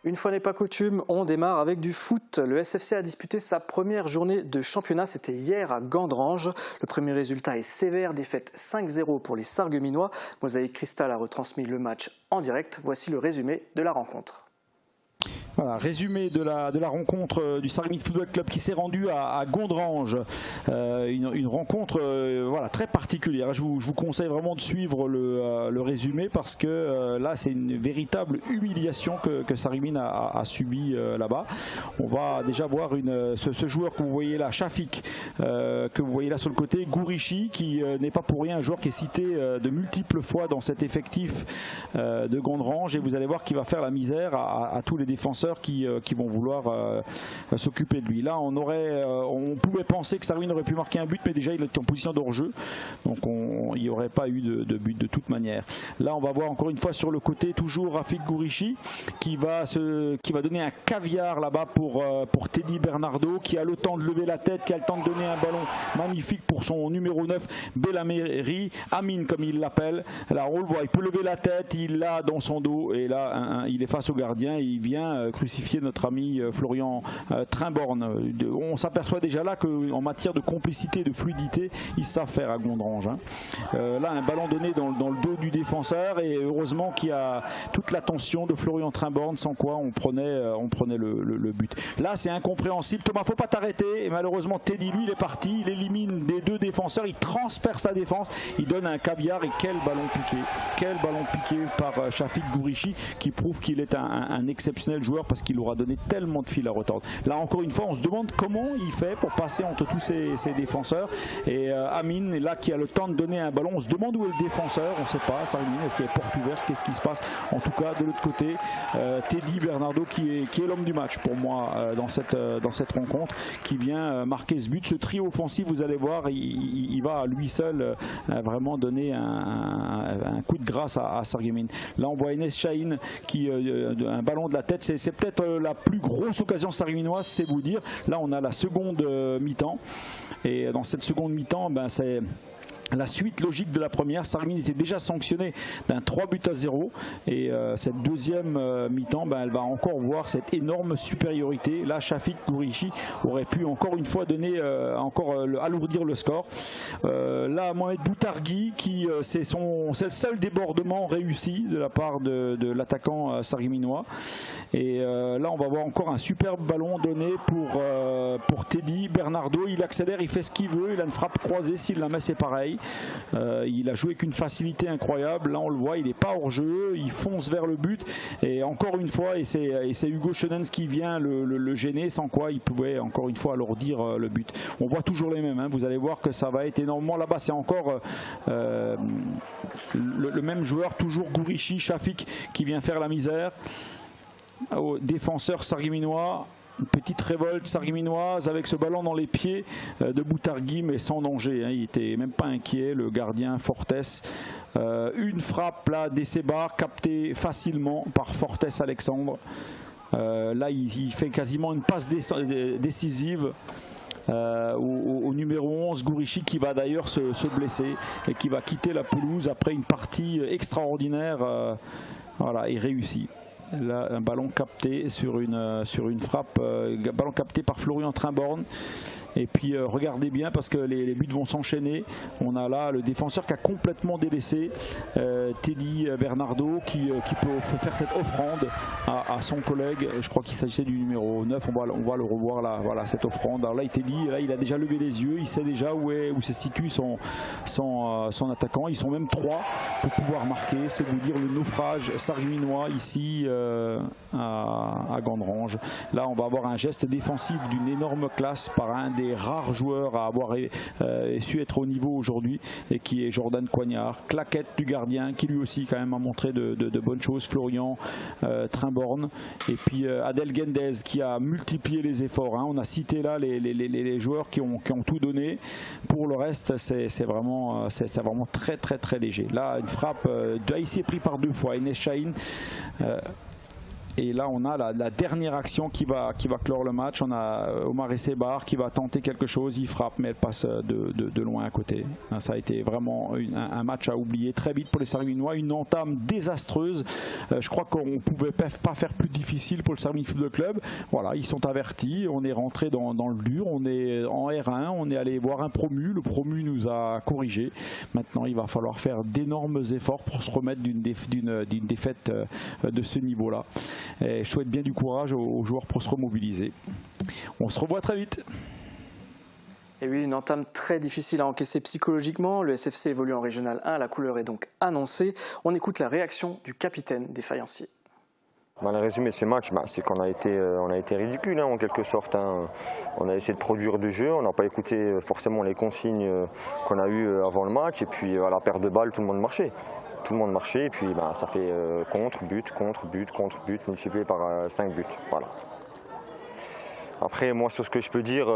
Une fois n'est pas coutume, on démarre avec du foot. Le SFC a disputé sa première journée de championnat, c'était hier à Gandrange. Le premier résultat est sévère, défaite 5-0 pour les Sarregueminois. Mosaïque Cristal a retransmis le match en direct. Voici le résumé de la rencontre. Voilà, résumé de la rencontre du Sarreguemines Football Club qui s'est rendu à Gandrange. Une rencontre voilà, très particulière. Je vous conseille vraiment de suivre le résumé parce que là c'est une véritable humiliation que Sarreguemines a subi là-bas. On va déjà voir ce joueur que vous voyez là, Shafik, que vous voyez là sur le côté, Gourichi, qui n'est pas pour rien un joueur qui est cité de multiples fois dans cet effectif de Gandrange, et vous allez voir qu'il va faire la misère à tous les défenseurs qui vont vouloir s'occuper de lui. Là on pouvait penser que Sarreguemines aurait pu marquer un but, mais déjà il était en position de hors-jeu, donc il n'y aurait pas eu de but de toute manière. Là on va voir encore une fois sur le côté toujours Rafik Gourichi qui va donner un caviar là-bas pour Teddy Bernardo, qui a le temps de lever la tête, qui a le temps de donner un ballon magnifique pour son numéro 9 Belhamri, Amine comme il l'appelle. Là on le voit, il peut lever la tête, il l'a dans son dos, et là il est face au gardien et il vient crucifier notre ami Florian Trimborn. On s'aperçoit déjà là qu'en matière de complicité, de fluidité, ils savent faire à Gandrange. Là un ballon donné dans le dos du défenseur, et heureusement qu'il y a toute l'attention de Florian Trimborn, sans quoi on prenait le but. Là c'est incompréhensible. Thomas, faut pas t'arrêter, et malheureusement Teddy lui il est parti, il élimine des deux défenseurs, il transperce la défense, il donne un caviar, et quel ballon piqué par Shafik Gourichi, qui prouve qu'il est un exceptionnel joueur parce qu'il aura donné tellement de fil à retordre. Là encore une fois on se demande comment il fait pour passer entre tous ces défenseurs, et Amine est là qui a le temps de donner un ballon. On se demande où est le défenseur, on ne sait pas. Sarreguemines, est-ce qu'il y a porte ouverte, qu'est-ce qui se passe? En tout cas de l'autre côté Teddy Bernardo qui est l'homme du match pour moi dans cette rencontre, qui vient marquer ce but. Ce trio offensif, vous allez voir, il va à lui seul vraiment donner un coup de grâce à Sarreguemines. Là on voit Enes Chahine qui un ballon de la tête, c'est peut-être la plus grosse occasion sarregueminoise, c'est vous dire. Là on a la seconde mi-temps, et dans cette seconde mi-temps c'est la suite logique de la première. Sarreguemines était déjà sanctionné d'un 3-0, et cette deuxième mi-temps, elle va encore voir cette énorme supériorité. Là Shafik Gourichi aurait pu encore une fois donner alourdir le score. Là Mohamed Boutargui qui c'est le seul débordement réussi de la part de l'attaquant sarregueminois, et là on va voir encore un superbe ballon donné pour Teddy Bernardo. Il accélère, il fait ce qu'il veut, il a une frappe croisée, s'il la met c'est pareil. Il a joué avec une facilité incroyable. Là on le voit, il n'est pas hors jeu, il fonce vers le but, et encore une fois, et c'est Hugo Schönens qui vient le gêner, sans quoi il pouvait encore une fois alourdir le but. On voit toujours les mêmes, vous allez voir que ça va être énormément. Là-bas c'est encore le même joueur, toujours Gourichi, Shafik qui vient faire la misère au défenseur sarregueminois. Une petite révolte sarregueminoise avec ce ballon dans les pieds de Boutargui, mais sans danger. Il n'était même pas inquiet, le gardien Fortes. Une frappe là d'Esseba captée facilement par Fortes Alexandre. Là il fait quasiment une passe décisive au numéro 11 Gourichi, qui va d'ailleurs se blesser et qui va quitter la pelouse après une partie extraordinaire et réussie. Là, un ballon capté sur une frappe, ballon capté par Florian Trimborn. Et puis regardez bien, parce que les buts vont s'enchaîner. On a là le défenseur qui a complètement délaissé Teddy Bernardo, qui peut faire cette offrande à son collègue. Je crois qu'il s'agissait du numéro 9, on va le revoir là. Voilà cette offrande. Alors là il a déjà levé les yeux, il sait déjà où se situe son attaquant. Ils sont même 3 pour pouvoir marquer. C'est vous dire le naufrage sarregueminois ici à Gandrange. Là on va avoir un geste défensif d'une énorme classe par un des rares joueurs à avoir su être au niveau aujourd'hui, et qui est Jordan Coignard. Claquette du gardien qui lui aussi quand même a montré de bonnes choses, Florian Trimborn, et puis Adel Gendez qui a multiplié les efforts. On a cité là les joueurs qui ont tout donné. Pour le reste c'est vraiment très très très léger. Là une frappe, ici est pris par 2 fois Enes Chahine. Et là, on a la dernière action qui va clore le match. On a Omar Essebar qui va tenter quelque chose. Il frappe, mais elle passe de loin à côté. Ça a été vraiment un match à oublier très vite pour les Sarregueminois. Une entame désastreuse. Je crois qu'on ne pouvait pas faire plus difficile pour le Sarreguemines Football Club. Voilà, ils sont avertis. On est rentré dans le dur. On est en R1. On est allé voir un promu. Le promu nous a corrigé. Maintenant, il va falloir faire d'énormes efforts pour se remettre d'une défaite de ce niveau-là. Et je souhaite bien du courage aux joueurs pour se remobiliser. On se revoit très vite. Et oui, une entame très difficile à encaisser psychologiquement. Le SFC évolue en Régional 1, la couleur est donc annoncée. On écoute la réaction du capitaine des Faïenciers. Le résumé de ce match, c'est qu'on a été ridicule en quelque sorte. On a essayé de produire du jeu, on n'a pas écouté forcément les consignes qu'on a eues avant le match. Et puis à la perte de balles, tout le monde marchait. Tout le monde marchait et puis ça fait contre-but, multiplié par 5 buts. Voilà. Après, moi, sur ce que je peux dire,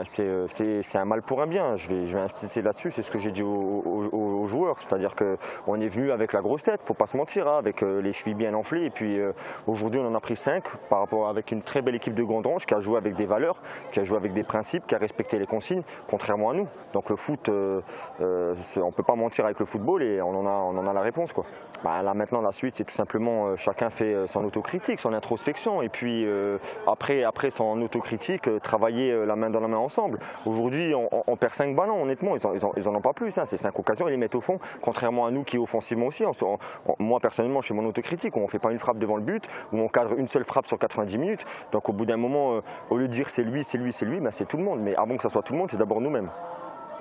c'est un mal pour un bien. Je vais insister là-dessus, c'est ce que j'ai dit aux joueurs. C'est-à-dire qu'on est venu avec la grosse tête, il ne faut pas se mentir, avec les chevilles bien enflées. Et puis aujourd'hui, on en a pris 5 par rapport avec une très belle équipe de Gondrange qui a joué avec des valeurs, qui a joué avec des principes, qui a respecté les consignes, contrairement à nous. Donc le foot, on ne peut pas mentir avec le football et on en a la réponse, quoi. Là maintenant, la suite, c'est tout simplement chacun fait son autocritique, son introspection. Et puis après son autocritique, travailler la main dans la main ensemble. Aujourd'hui, on perd 5 ballons, honnêtement, ils en ont pas plus. C'est 5 occasions, ils les mettent au fond, contrairement à nous qui offensivement aussi. Moi, personnellement, je fais mon autocritique, on ne fait pas une frappe devant le but, où on cadre une seule frappe sur 90 minutes. Donc au bout d'un moment, au lieu de dire c'est lui, c'est tout le monde. Mais avant que ça soit tout le monde, c'est d'abord nous-mêmes.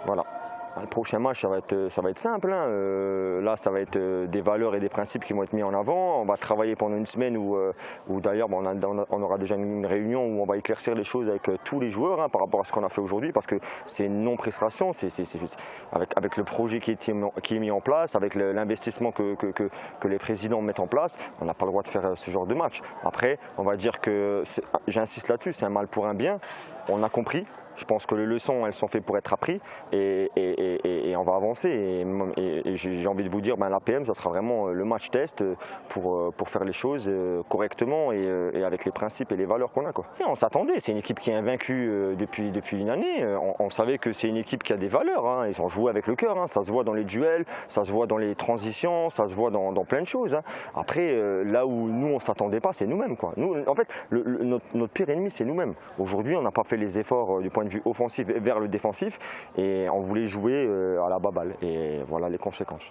Voilà. Le prochain match, ça va être simple. Là, ça va être des valeurs et des principes qui vont être mis en avant. On va travailler pendant une semaine où d'ailleurs, on aura déjà une réunion où on va éclaircir les choses avec tous les joueurs par rapport à ce qu'on a fait aujourd'hui, parce que c'est une non-prestation. Avec le projet qui est mis en place, avec l'investissement que les présidents mettent en place, on n'a pas le droit de faire ce genre de match. Après, on va dire que, j'insiste là-dessus, c'est un mal pour un bien. On a compris. Je pense que les leçons, elles sont faites pour être apprises et on va avancer. Et j'ai envie de vous dire, l'APM, ça sera vraiment le match test pour faire les choses correctement et avec les principes et les valeurs qu'on a, quoi. Si, on s'attendait, c'est une équipe qui est invaincue depuis une année. On savait que c'est une équipe qui a des valeurs. Ils ont joué avec le cœur. Ça se voit dans les duels, ça se voit dans les transitions, ça se voit dans plein de choses. Après, là où nous, on ne s'attendait pas, c'est nous-mêmes, quoi. Nous, en fait, notre pire ennemi, c'est nous-mêmes. Aujourd'hui, on n'a pas fait les efforts du point de vue offensif vers le défensif et on voulait jouer à la baballe et voilà les conséquences.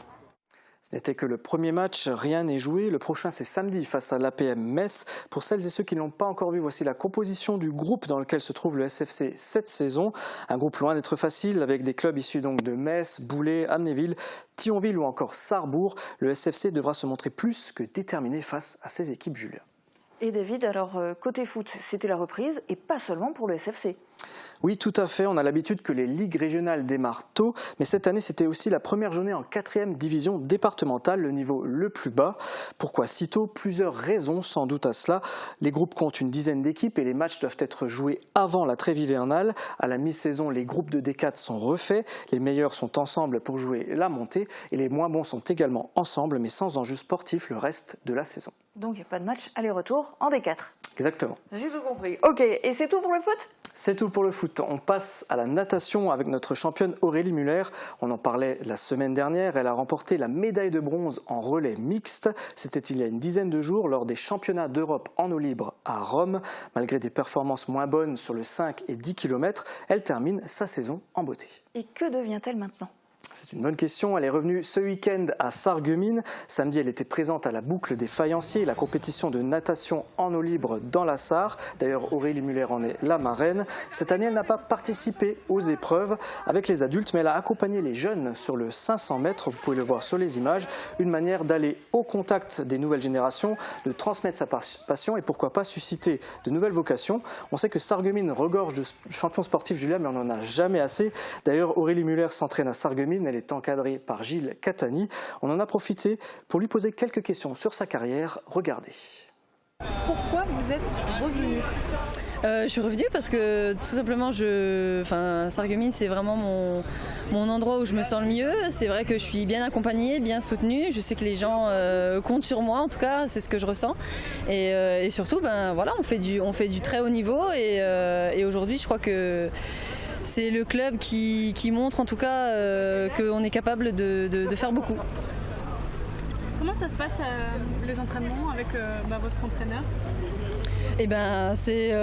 Ce n'était que le premier match, rien n'est joué. Le prochain, c'est samedi face à l'APM Metz. Pour celles et ceux qui ne l'ont pas encore vu, voici la composition du groupe dans lequel se trouve le SFC cette saison. Un groupe loin d'être facile, avec des clubs issus donc de Metz, Boulay, Amnéville, Thionville ou encore Sarrebourg. Le SFC devra se montrer plus que déterminé face à ces équipes, Julien. Et David, alors côté foot, c'était la reprise et pas seulement pour le SFC. Oui, tout à fait. On a l'habitude que les ligues régionales démarrent tôt, mais cette année, c'était aussi la première journée en 4e division départementale, le niveau le plus bas. Pourquoi si tôt? Plusieurs raisons sans doute à cela. Les groupes comptent une dizaine d'équipes et les matchs doivent être joués avant la trêve hivernale. À la mi-saison, les groupes de D4 sont refaits. Les meilleurs sont ensemble pour jouer la montée et les moins bons sont également ensemble, mais sans enjeu sportif le reste de la saison. Donc il n'y a pas de match aller-retour en D4. Exactement. J'ai tout compris. Ok, et c'est tout pour le foot ? C'est tout pour le foot. On passe à la natation avec notre championne Aurélie Muller. On en parlait la semaine dernière. Elle a remporté la médaille de bronze en relais mixte. C'était il y a une dizaine de jours lors des championnats d'Europe en eau libre à Rome. Malgré des performances moins bonnes sur le 5 et 10 km, elle termine sa saison en beauté. Et que devient-elle maintenant ? C'est une bonne question. Elle est revenue ce week-end à Sarreguemines. Samedi, elle était présente à la boucle des Faïenciers, la compétition de natation en eau libre dans la Sarre. D'ailleurs, Aurélie Muller en est la marraine. Cette année, elle n'a pas participé aux épreuves avec les adultes, mais elle a accompagné les jeunes sur le 500 mètres. Vous pouvez le voir sur les images. Une manière d'aller au contact des nouvelles générations, de transmettre sa passion et pourquoi pas susciter de nouvelles vocations. On sait que Sarreguemines regorge de champions sportifs, Julia, mais on n'en a jamais assez. D'ailleurs, Aurélie Muller s'entraîne à Sarreguemines. Elle est encadrée par Gilles Catani. On en a profité pour lui poser quelques questions sur sa carrière. Regardez. Pourquoi vous êtes revenu ? Je suis revenue parce que tout simplement, Sarreguemines, c'est vraiment mon endroit où je me sens le mieux. C'est vrai que je suis bien accompagnée, bien soutenue. Je sais que les gens comptent sur moi, en tout cas, c'est ce que je ressens. Et surtout, on fait du très haut niveau. Et aujourd'hui, je crois que c'est le club qui montre en tout cas qu'on est capable de faire beaucoup. Comment ça se passe les entraînements avec votre entraîneur ? Eh ben, c'est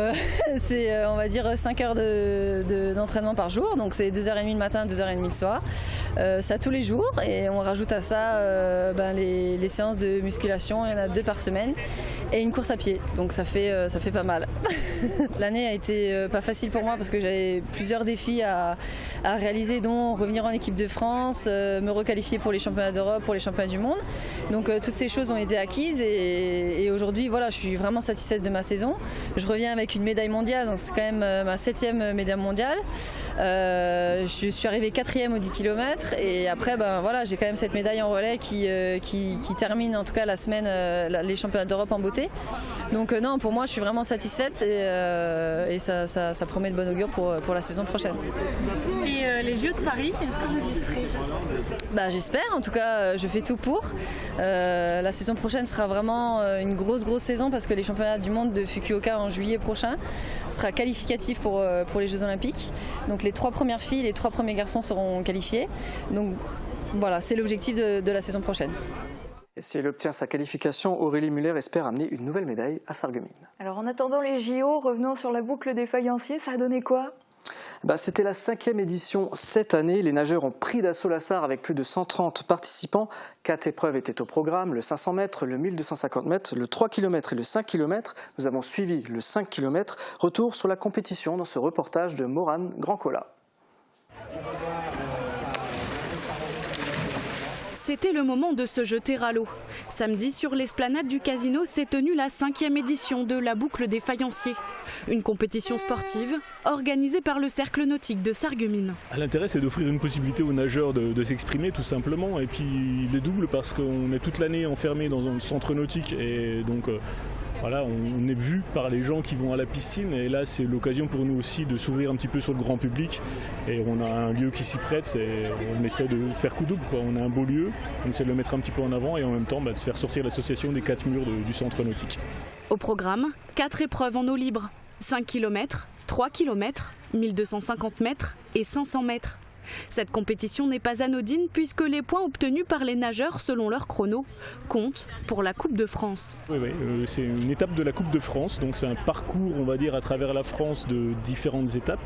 on va dire 5 heures d'entraînement par jour, donc c'est 2h30 le matin, 2h30 le soir. Ça tous les jours, et on rajoute à ça les séances de musculation, il y en a 2 par semaine, et une course à pied, donc ça fait pas mal. L'année a été pas facile pour moi parce que j'avais plusieurs défis à réaliser, dont revenir en équipe de France, me requalifier pour les championnats d'Europe, pour les championnats du monde. Donc toutes ces choses ont été acquises, et aujourd'hui voilà, je suis vraiment satisfaite de ma saison. Je reviens avec une médaille mondiale, donc c'est quand même ma 7e médaille mondiale. Je suis arrivée 4e au 10 km, et après j'ai quand même cette médaille en relais qui termine en tout cas la semaine les championnats d'Europe en beauté. Donc non, pour moi je suis vraiment satisfaite, et ça promet de bon augure pour la saison prochaine. Et les Jeux de Paris, est-ce que vous y serez ? J'espère, en tout cas je fais tout pour. La saison prochaine sera vraiment une grosse saison parce que les championnats du monde de Fukuoka en juillet prochain sera qualificatif pour les Jeux Olympiques. Donc les 3 premières filles et les 3 premiers garçons seront qualifiés. Donc voilà, c'est l'objectif de la saison prochaine. Et si elle obtient sa qualification, Aurélie Muller espère amener une nouvelle médaille à Sarreguemines. Alors en attendant les JO, revenons sur la boucle des faïenciers, ça a donné quoi ? C'était la 5e édition cette année. Les nageurs ont pris d'assaut la Sarre avec plus de 130 participants. 4 épreuves étaient au programme, le 500 mètres, le 1250 mètres, le 3 km et le 5 km. Nous avons suivi le 5 km. Retour sur la compétition dans ce reportage de Morane Grandcola. C'était le moment de se jeter à l'eau. Samedi, sur l'esplanade du casino, s'est tenue la 5e édition de la boucle des faïenciers. Une compétition sportive organisée par le Cercle nautique de Sarreguemines. L'intérêt, c'est d'offrir une possibilité aux nageurs de s'exprimer tout simplement. Et puis il est double parce qu'on est toute l'année enfermé dans un centre nautique. Et donc voilà, on est vu par les gens qui vont à la piscine, et là c'est l'occasion pour nous aussi de s'ouvrir un petit peu sur le grand public, et on a un lieu qui s'y prête, on essaie de faire coup double, quoi. On a un beau lieu, on essaie de le mettre un petit peu en avant, et en même temps de faire sortir l'association des 4 murs du centre nautique. Au programme, 4 épreuves en eau libre, 5 km, 3 km, 1250 mètres et 500 mètres. Cette compétition n'est pas anodine puisque les points obtenus par les nageurs selon leur chrono comptent pour la Coupe de France. Oui, c'est une étape de la Coupe de France, donc c'est un parcours, on va dire, à travers la France de différentes étapes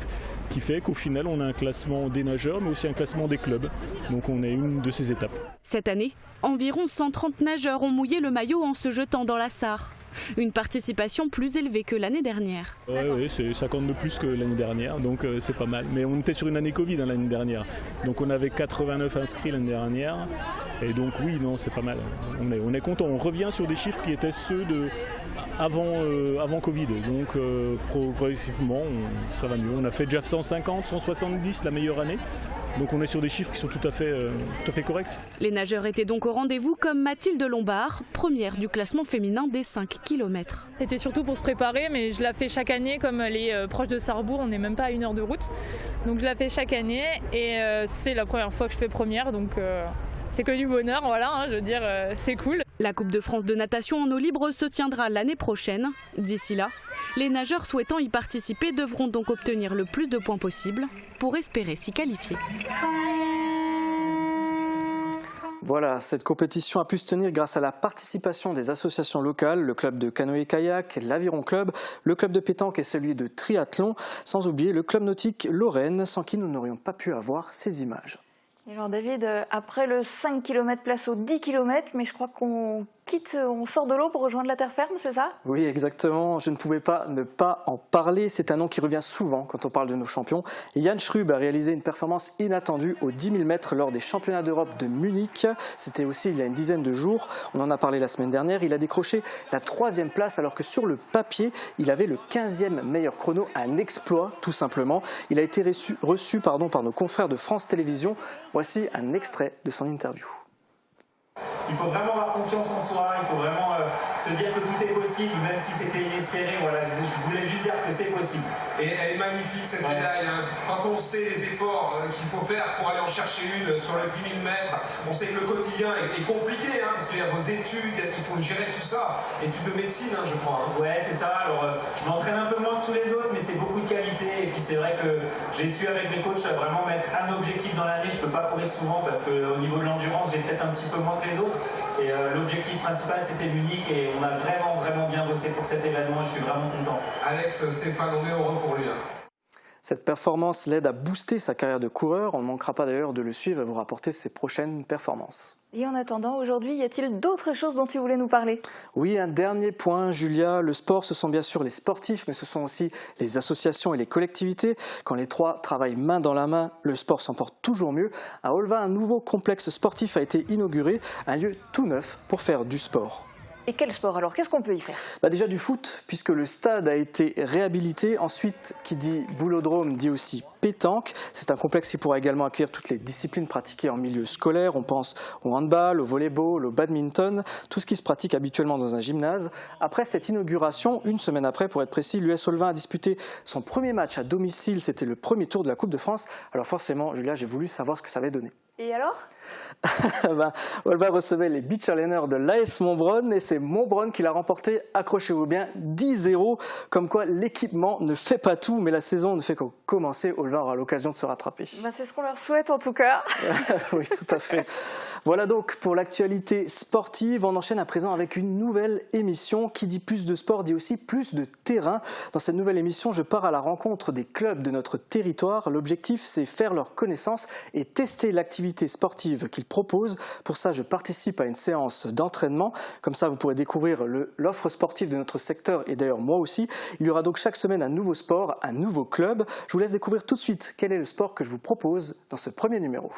qui fait qu'au final on a un classement des nageurs mais aussi un classement des clubs, donc on est une de ces étapes. Cette année, environ 130 nageurs ont mouillé le maillot en se jetant dans la Sarre. Une participation plus élevée que l'année dernière. Oui, c'est 50 de plus que l'année dernière, donc c'est pas mal. Mais on était sur une année Covid l'année dernière, donc on avait 89 inscrits l'année dernière, et donc oui, non, c'est pas mal. On est content, on revient sur des chiffres qui étaient ceux avant Covid, donc progressivement ça va mieux. On a fait déjà 150, 170 la meilleure année. Donc on est sur des chiffres qui sont tout à fait corrects. Les nageurs étaient donc au rendez-vous comme Mathilde Lombard, première du classement féminin des 5 km. C'était surtout pour se préparer, mais je la fais chaque année comme elle est proche de Sarrebourg, on n'est même pas à 1 heure de route. Donc je la fais chaque année, et c'est la première fois que je fais première, donc c'est que du bonheur, voilà, je veux dire, c'est cool. La Coupe de France de natation en eau libre se tiendra l'année prochaine. D'ici là, les nageurs souhaitant y participer devront donc obtenir le plus de points possible pour espérer s'y qualifier. Voilà, cette compétition a pu se tenir grâce à la participation des associations locales, le club de canoë-kayak, l'Aviron Club, le club de pétanque et celui de triathlon, sans oublier le club nautique Lorraine, sans qui nous n'aurions pas pu avoir ces images. Et alors David, après le 5 km, place au 10 km, mais je crois qu'on sort de l'eau pour rejoindre la terre ferme, c'est ça ? Oui, exactement. Je ne pouvais pas ne pas en parler. C'est un nom qui revient souvent quand on parle de nos champions. Yann Schrub a réalisé une performance inattendue aux 10 000 mètres lors des championnats d'Europe de Munich. C'était aussi il y a une dizaine de jours. On en a parlé la semaine dernière. Il a décroché la 3e place alors que sur le papier, il avait le 15e meilleur chrono. Un exploit, tout simplement. Il a été reçu par nos confrères de France Télévisions. Voici un extrait de son interview. il faut vraiment avoir confiance en soi, il faut vraiment se dire que tout est possible, même si c'était inespéré. Voilà, je voulais juste dire que c'est possible. Et elle est magnifique cette médaille. Hein. Quand on sait les efforts qu'il faut faire pour aller en chercher une sur le 10 000 mètres, on sait que le quotidien est compliqué, hein, parce qu'il y a vos études, il faut gérer tout ça. Études de médecine, hein, je crois. Hein. Ouais, c'est ça. Alors, je m'entraîne un peu moins que tous les autres, mais c'est beaucoup de qualité. Et puis c'est vrai que j'ai su avec mes coachs vraiment mettre un objectif dans l'année. Je peux pas courir souvent parce qu'au niveau de l'endurance, j'ai peut-être un petit peu moins que les autres. Et l'objectif principal, c'était l'unique. Et on a vraiment bien bossé pour cet événement. Et je suis vraiment content. Alex, Stéphane, on est heureux pour lui. Hein. Cette performance l'aide à booster sa carrière de coureur. On ne manquera pas d'ailleurs de le suivre et vous rapporter ses prochaines performances. Et en attendant, aujourd'hui, y a-t-il d'autres choses dont tu voulais nous parler? Oui, un dernier point, Julia. Le sport, ce sont bien sûr les sportifs, mais ce sont aussi les associations et les collectivités. Quand les trois travaillent main dans la main, le sport s'en porte toujours mieux. À Olva, un nouveau complexe sportif a été inauguré, un lieu tout neuf pour faire du sport. Et quel sport alors? Qu'est-ce qu'on peut y faire? Déjà du foot, puisque le stade a été réhabilité. Ensuite, qui dit boulodrome dit aussi pétanque. C'est un complexe qui pourra également accueillir toutes les disciplines pratiquées en milieu scolaire. On pense au handball, au volleyball, au badminton, tout ce qui se pratique habituellement dans un gymnase. Après cette inauguration, une semaine après pour être précis, l'US Olvin a disputé son premier match à domicile. C'était le premier tour de la Coupe de France. Alors forcément, Julia, j'ai voulu savoir ce que ça avait donné. Et alors? Olva recevait les Beach Challengers de l'AS Montbronn et c'est Montbronn qui l'a remporté, accrochez-vous bien, 10-0. Comme quoi l'équipement ne fait pas tout, mais la saison ne fait que commencer. Olva aura l'occasion de se rattraper. C'est ce qu'on leur souhaite en tout cas. Oui, tout à fait. Voilà donc pour l'actualité sportive. On enchaîne à présent avec une nouvelle émission. Qui dit plus de sport dit aussi plus de terrain. Dans cette nouvelle émission, je pars à la rencontre des clubs de notre territoire. L'objectif, c'est faire leur connaissance et tester l'activité sportive qu'ils proposent. Pour ça, je participe à une séance d'entraînement. Comme ça, vous pourrez découvrir l'offre sportive de notre secteur et d'ailleurs moi aussi. Il y aura donc chaque semaine un nouveau sport, un nouveau club. Je vous laisse découvrir tout de suite quel est le sport que je vous propose dans ce premier numéro.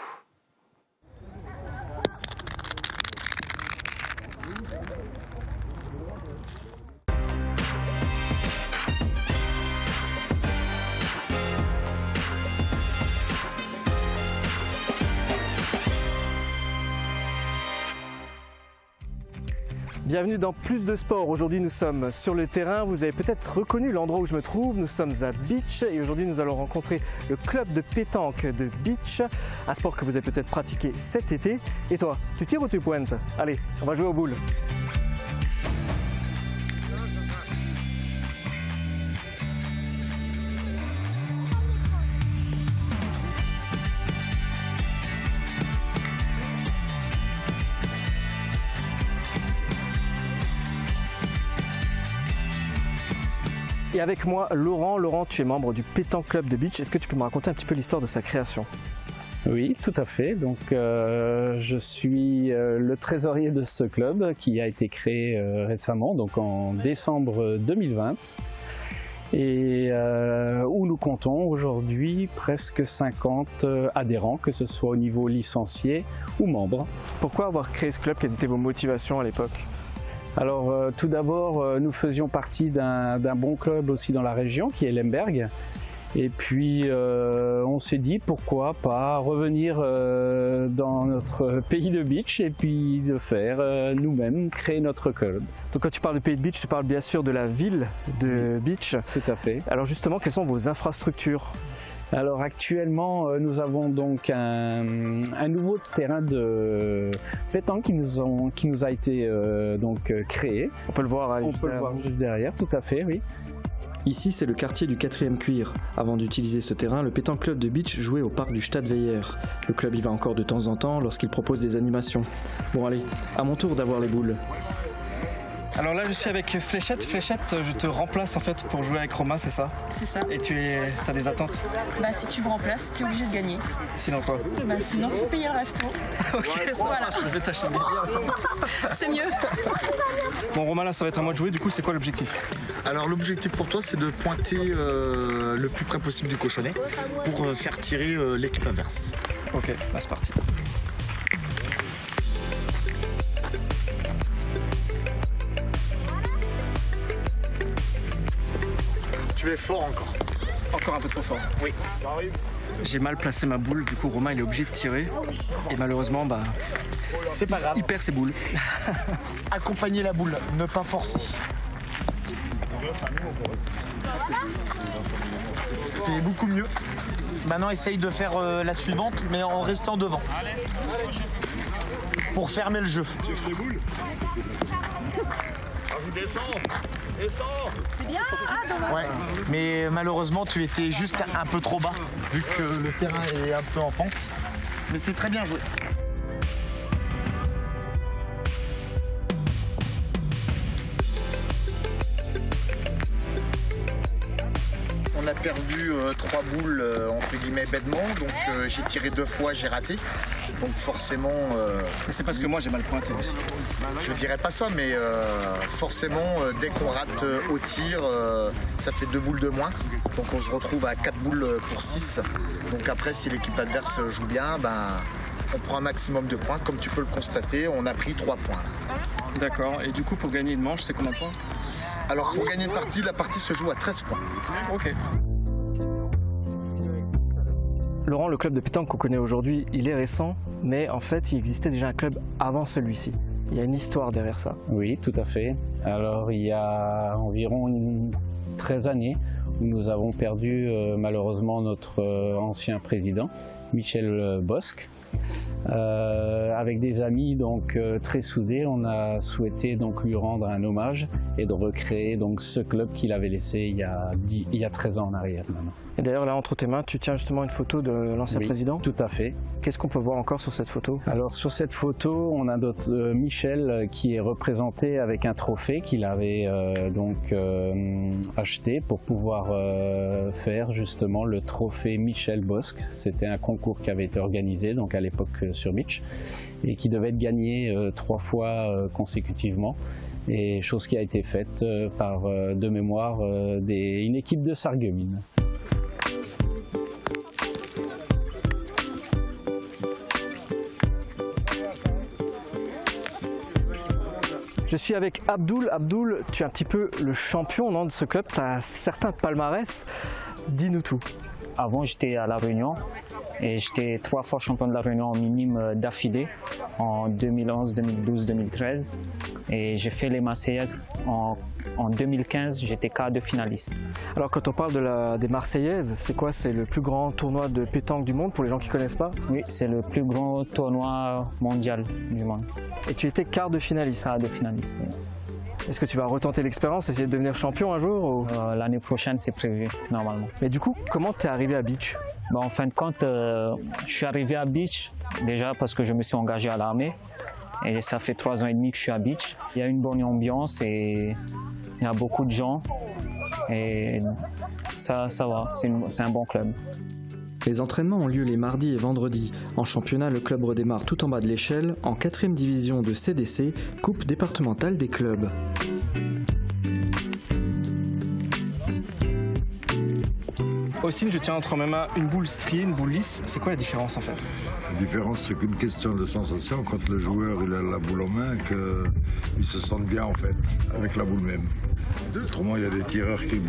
Bienvenue dans Plus de Sport. Aujourd'hui, nous sommes sur le terrain. Vous avez peut-être reconnu l'endroit où je me trouve. Nous sommes à Beach et aujourd'hui, nous allons rencontrer le club de pétanque de Beach, un sport que vous avez peut-être pratiqué cet été. Et toi, tu tires ou tu pointes? Allez, on va jouer aux boules. Et avec moi, Laurent. Laurent, tu es membre du Pétanque Club de Beach. Est-ce que tu peux me raconter un petit peu l'histoire de sa création? Oui, tout à fait. Donc, je suis le trésorier de ce club qui a été créé récemment, donc en décembre 2020. Et où nous comptons aujourd'hui presque 50 adhérents, que ce soit au niveau licencié ou membre. Pourquoi avoir créé ce club? Quelles étaient vos motivations à l'époque? Alors tout d'abord, nous faisions partie d'un bon club aussi dans la région qui est Lemberg. Et puis on s'est dit pourquoi pas revenir dans notre pays de Beach et puis de faire nous-mêmes, créer notre club. Donc quand tu parles de pays de Beach, tu parles bien sûr de la ville de Beach. Tout à fait. Alors justement, quelles sont vos infrastructures? Alors actuellement, nous avons donc un nouveau terrain de pétanque qui nous a été créé. On peut le voir, juste derrière, tout à fait, oui. Ici, c'est le quartier du 4e cuir. Avant d'utiliser ce terrain, le Pétanque Club de Beach jouait au parc du Stadtweiher. Le club y va encore de temps en temps lorsqu'il propose des animations. Bon allez, à mon tour d'avoir les boules. Alors là, je suis avec Fléchette. Fléchette, je te remplace en fait pour jouer avec Romain, c'est ça? C'est ça. Et t'as des attentes? Si tu me remplaces, t'es obligé de gagner. Sinon quoi? Sinon, faut payer le resto. Ok, ça marche, je vais t'acheter des bières. C'est mieux. Bon, Romain, là, ça va être à moi de jouer. Du coup, c'est quoi l'objectif? Alors, l'objectif pour toi, c'est de pointer le plus près possible du cochonnet pour faire tirer l'équipe inverse. Ok, là, c'est parti. Tu es fort encore. Encore un peu trop fort. Oui. J'ai mal placé ma boule, du coup Romain il est obligé de tirer. Et malheureusement, c'est pas grave. Il perd ses boules. Accompagner la boule, ne pas forcer. C'est beaucoup mieux. Maintenant, essaye de faire la suivante, mais en restant devant. Pour fermer le jeu. C'est bien. Ah, Ouais, mais malheureusement, tu étais juste un peu trop bas, vu que le terrain est un peu en pente. Mais c'est très bien joué. On a perdu 3 boules entre guillemets bêtement, donc j'ai tiré 2 fois, j'ai raté. Donc forcément... c'est parce que moi j'ai mal pointé aussi. Je dirais pas ça, mais forcément dès qu'on rate au tir, ça fait 2 boules de moins. Donc on se retrouve à 4 boules pour 6. Donc après si l'équipe adverse joue bien, on prend un maximum de points. Comme tu peux le constater, on a pris 3 points. D'accord, et du coup pour gagner une manche, c'est combien de points? Alors pour gagner une partie, la partie se joue à 13 points. Ok. Laurent, le club de pétanque qu'on connaît aujourd'hui, il est récent, mais en fait, il existait déjà un club avant celui-ci. Il y a une histoire derrière ça. Oui, tout à fait. Alors, il y a environ 13 années où nous avons perdu malheureusement notre ancien président, Michel Bosque. Avec des amis donc très soudés, on a souhaité donc lui rendre un hommage et de recréer donc ce club qu'il avait laissé il y a 13 ans en arrière maintenant. Et d'ailleurs là entre tes mains, tu tiens justement une photo de l'ancien président. Tout à fait. Qu'est-ce qu'on peut voir encore sur cette photo? Alors sur cette photo, on a notre Michel qui est représenté avec un trophée qu'il avait acheté pour pouvoir faire justement le trophée Michel Bosque. C'était un concours qui avait été organisé donc à l'époque sur Beach et qui devait être gagné 3 fois consécutivement. Et chose qui a été faite par de mémoire une équipe de Sarreguemines. Je suis avec Abdoul. Abdoul, tu es un petit peu le champion de ce club, tu as certains palmarès. Dis-nous tout. Avant, j'étais à La Réunion et j'étais 3 fois champion de La Réunion en minime d'affilée en 2011, 2012, 2013. Et j'ai fait les Marseillaises en 2015, j'étais quart de finaliste. Alors quand on parle des Marseillaises, c'est quoi? C'est le plus grand tournoi de pétanque du monde pour les gens qui ne connaissent pas? Oui, c'est le plus grand tournoi mondial du monde. Et tu étais quart de finaliste? Quart de finaliste, oui. Est-ce que tu vas retenter l'expérience, essayer de devenir champion un jour ou... L'année prochaine, c'est prévu, normalement. Mais du coup, comment t'es arrivé à Beach? En fin de compte, je suis arrivé à Beach déjà parce que je me suis engagé à l'armée. Et ça fait 3 ans et demi que je suis à Beach. Il y a une bonne ambiance et il y a beaucoup de gens. Et ça va, c'est un bon club. Les entraînements ont lieu les mardis et vendredis. En championnat, le club redémarre tout en bas de l'échelle, en 4e division de CDC, Coupe départementale des clubs. Aussi, je tiens entre mes mains une boule striée, une boule lisse. C'est quoi la différence en fait? La différence, c'est qu'une question de sensation. Quand le joueur il a la boule en main, qu'il se sente bien en fait, avec la boule même. Autrement, il y a des tireurs qui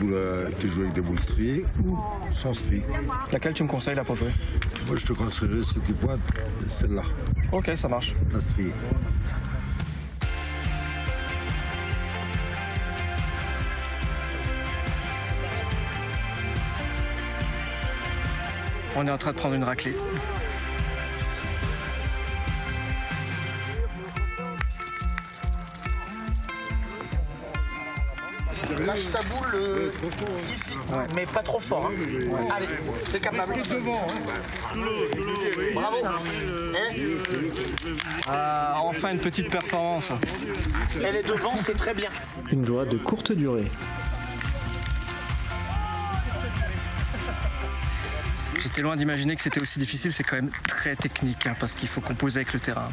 jouent avec des boules striées ou sans stries. Laquelle tu me conseilles là pour jouer? Moi, je te conseillerais cette pointe, celle-là. Ok, ça marche. La strie. On est en train de prendre une raclée. Lâche ta boule ici, mais pas trop fort. Hein. Allez, t'es capable. Bravo. Enfin une petite performance. Elle est devant, c'est très bien. Une joie de courte durée. J'étais loin d'imaginer que c'était aussi difficile, c'est quand même très technique parce qu'il faut composer avec le terrain.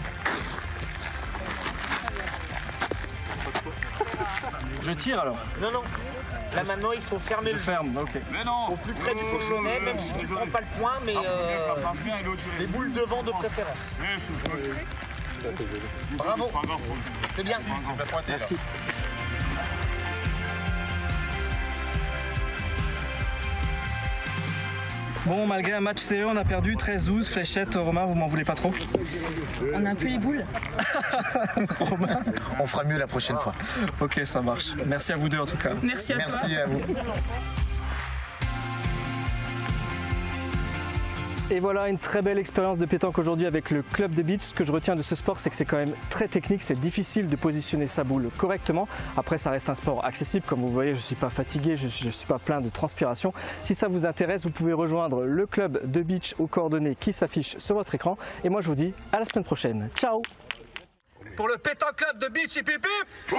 Je tire alors? Non, non. Là maintenant, il faut fermer le jeu. Ferme, ok. Mais non. Au plus près du cochonnet, même si tu ne prends pas le point, mais les boules devant de préférence. Bravo. C'est bien. Merci. Bon, malgré un match serré, on a perdu 13-12. Fléchette, Romain, vous m'en voulez pas trop? On a un peu les boules. Romain, On fera mieux la prochaine fois. ok, ça marche. Merci à vous deux en tout cas. Merci à toi. Merci à vous. Et voilà une très belle expérience de pétanque aujourd'hui avec le club de beach. Ce que je retiens de ce sport, c'est que c'est quand même très technique, c'est difficile de positionner sa boule correctement. Après, ça reste un sport accessible. Comme vous voyez, je ne suis pas fatigué, je ne suis pas plein de transpiration. Si ça vous intéresse, vous pouvez rejoindre le club de beach aux coordonnées qui s'affichent sur votre écran. Et moi, je vous dis à la semaine prochaine. Ciao! Pour le pétanque club de beach, hip hip hip!